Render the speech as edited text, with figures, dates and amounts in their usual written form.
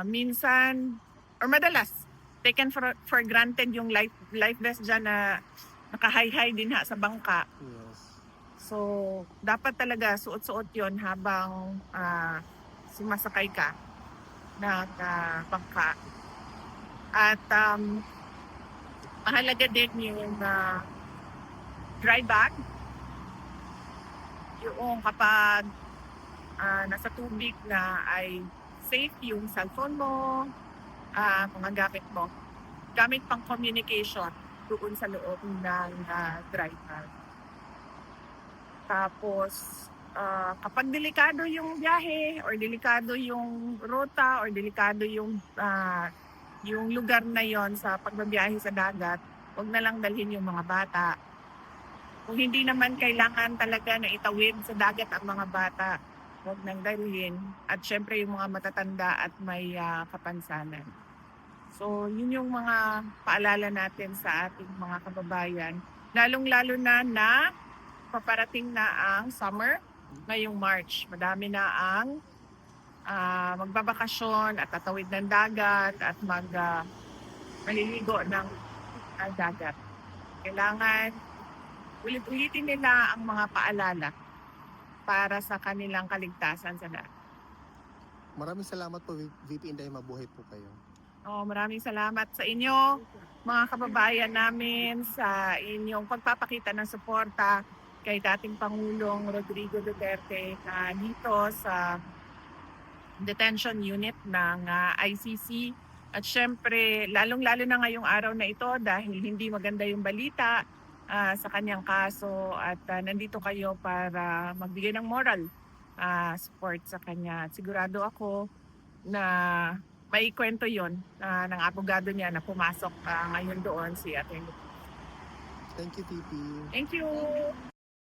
minsan or madalas taken for granted yung life vest dyan na naka-high din sa bangka. Yes. So, dapat talaga suot-suot yon habang sumasakay ka ng bangka. At mahalaga din yung dry bag. Yung kapag nasa tubig na ay safe yung cellphone mo, mga gamit mo. Gamit pang communication doon sa loob ng dry bag. Tapos, kapag delikado yung biyahe or delikado yung ruta or delikado yung lugar na yon sa pagbabiyahe sa dagat, huwag na lang dalhin yung mga bata. Kung hindi naman kailangan talaga na itawid sa dagat ang mga bata, huwag nang dalhin. At syempre yung mga matatanda at may kapansanan. So, yun yung mga paalala natin sa ating mga kababayan. Lalong-lalo na paparating na ang summer ngayong March. Madami na ang magbabakasyon at tatawid ng dagat at maliligo ng dagat. Kailangan ulit-ulitin nila ang mga paalala para sa kanilang kaligtasan sa dagat. Maraming salamat po, VP Inday. Mabuhay po kayo. Maraming salamat sa inyo, mga kababayan namin, sa inyong pagpapakita ng suporta kay dating Pangulong Rodrigo Duterte dito sa detention unit ng ICC. At syempre, lalong-lalo na ngayong araw na ito dahil hindi maganda yung balita sa kanyang kaso at nandito kayo para magbigay ng moral support sa kanya. At sigurado ako na may kwento yon ng abogado niya na pumasok ngayon doon si Atty. Thank you, VP. Thank you!